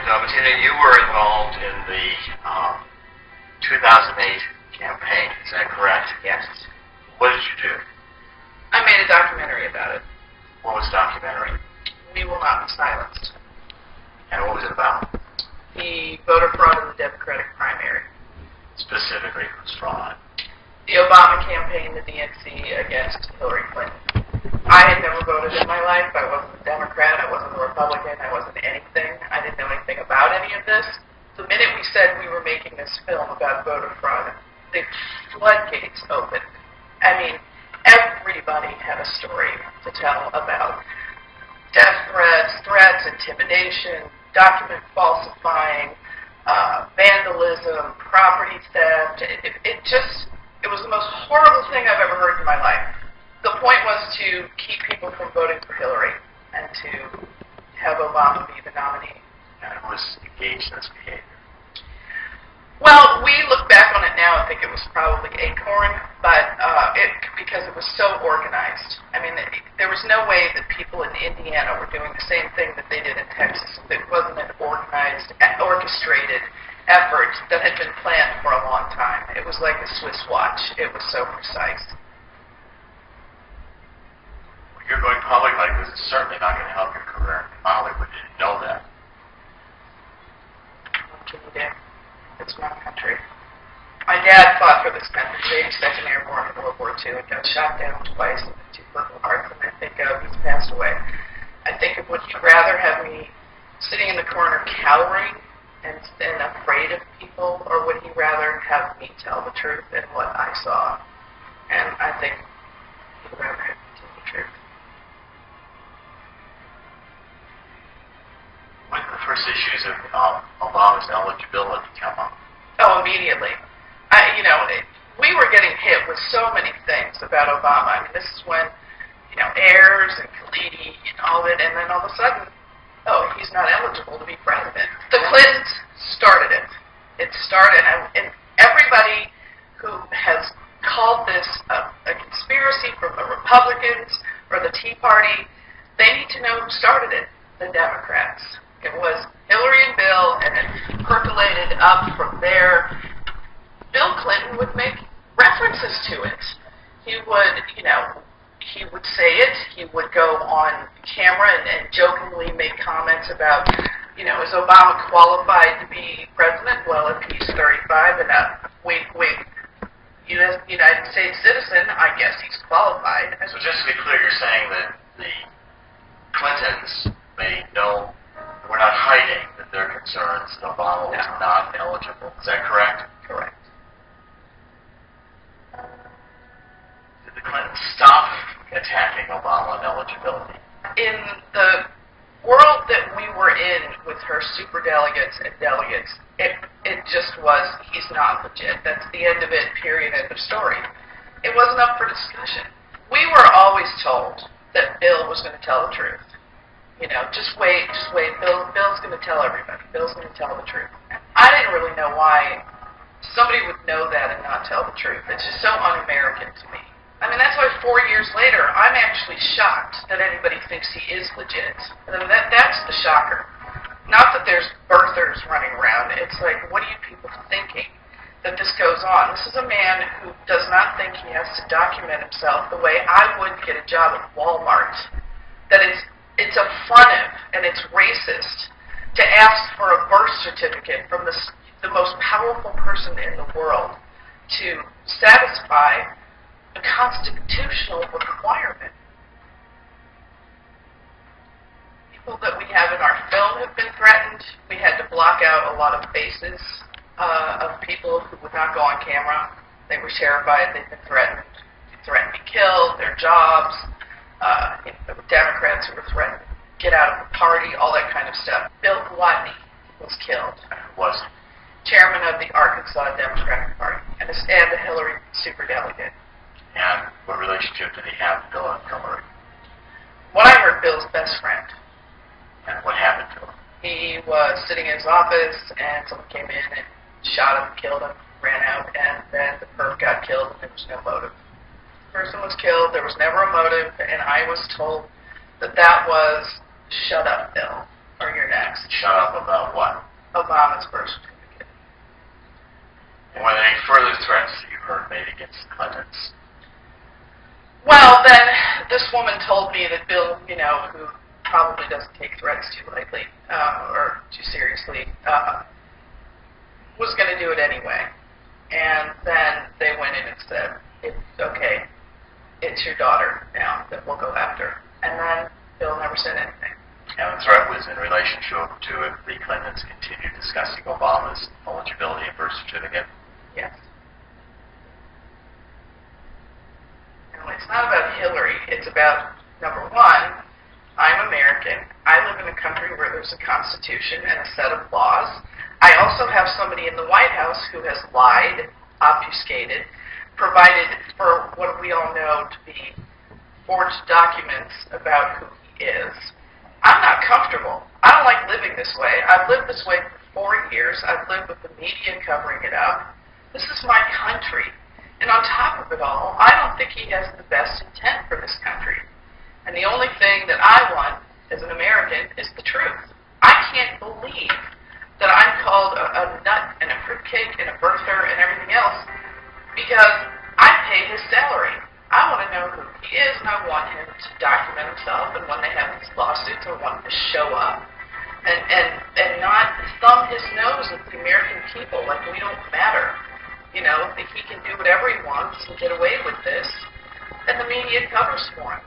Tina, you were involved in the 2008 campaign, is that correct? Yes. What did you do? I made a documentary about it. What was the documentary? We Will Not Be Silenced. And what was it about? The voter fraud in the Democratic primary. Specifically, whose fraud? The Obama campaign, the DNC, against Hillary Clinton. I had never voted in my life. I wasn't a Democrat. I wasn't a Republican. I wasn't anything. I didn't know anything about any of this. The minute we said we were making this film about voter fraud, the floodgates opened. I mean, everybody had a story to tell about death threats, intimidation, document falsifying, vandalism, property theft. It was the most horrible thing I've ever heard in my life. The point was to keep people from voting for Hillary and to have Obama be the nominee. And who was engaged in this behavior? Well, we look back on it now and think it was probably Acorn, but because it was so organized. I mean, there was no way that people in Indiana were doing the same thing that they did in Texas. It wasn't an organized, orchestrated effort that had been planned for a long time. It was like a Swiss watch. It was so precise. Well, you're going public like this is certainly not going to help your career in Hollywood. Did you know that? What can you do? It's my country. My dad fought for this country, the 82nd Airborne in World War II, and got shot down twice with 2 Purple Hearts, and I think he's passed away. I think, would he rather have me sitting in the corner cowering and afraid of people, or would he rather have me tell the truth and what I saw? And I think he'd rather have me tell the truth. When did the first issues of Obama's eligibility come up? Oh, immediately. We were getting hit with so many things about Obama. I mean, this is when, Ayers and Khalidi and all of it, and then all of a sudden, he's not eligible to be president. The Clintons started it. It started, and everybody who has called this a conspiracy from the Republicans or the Tea Party, they need to know who started it, the Democrats. It was Hillary and Bill, and it percolated up from there. Bill Clinton would make references to it. He would say it. He would go on camera and jokingly make comments about, is Obama qualified to be president? Well, if he's 35 and a wink, United States citizen, I guess he's qualified. So just to be clear, you're saying that the Clintons were not hiding that their concerns that Obama was not eligible. Is that correct? Correct. Did the Clintons stop attacking Obama on eligibility? In the world that we were in with her superdelegates and delegates, it just was, he's not legit. That's the end of it, period, end of story. It wasn't up for discussion. We were always told that Bill was going to tell the truth. Just wait. Bill's going to tell everybody. Bill's going to tell the truth. I didn't really know why somebody would know that and not tell the truth. It's just so un-American to me. I mean, that's why 4 years later, I'm actually shocked that anybody thinks he is legit. I mean, that's the shocker. Not that there's birthers running around. It's like, what are you people thinking that this goes on? This is a man who does not think he has to document himself the way I would get a job at Walmart. That it's affrontive and it's racist to ask for a birth certificate from the most powerful person in the world to satisfy a constitutional requirement. People that we have in our film have been threatened. We had to block out a lot of faces of people who would not go on camera. They were terrified. They'd been threatened to be killed, their jobs. There were Democrats who were threatened to get out of the party, all that kind of stuff. Bill Gluttony was killed. Was chairman of the Arkansas Democratic Party and a Hillary superdelegate. And what relationship did he have to Bill and Hillary? What I heard, Bill's best friend. And what happened to him? He was sitting in his office, and someone came in and shot him, killed him, ran out, and then the perp got killed, and there was no motive. The person was killed, there was never a motive, and I was told that was, shut up, Bill. or you're next. Shut up about what? Obama's birth certificate. And were there any further threats that you heard made against the Clintons? Well, then this woman told me that Bill, who probably doesn't take threats too lightly or too seriously, was going to do it anyway. And then they went in and said, okay, it's your daughter now that we'll go after. And then Bill never said anything. And the threat was in relationship to if the Clintons continued discussing Obama's eligibility and birth certificate. Yes. No, it's not about Hillary. It's about, number one, I'm American. I live in a country where there's a constitution and a set of laws. I also have somebody in the White House who has lied, obfuscated, provided for what we all know to be forged documents about who he is. I'm not comfortable. I don't like living this way. I've lived this way for 4 years. I've lived with the media covering it up. This is my country. And on top of it all, I don't think he has the best intent for this country. And the only thing that I want as an American is the truth. I can't believe that I'm called a nut and a fruitcake and a birther and everything else because I pay his salary. I want to know who he is, and I want him to document himself, and when they have these lawsuits, I want him to show up and not thumb his nose at the American people like we don't matter. That he can do whatever he wants and get away with this, and the media covers for him.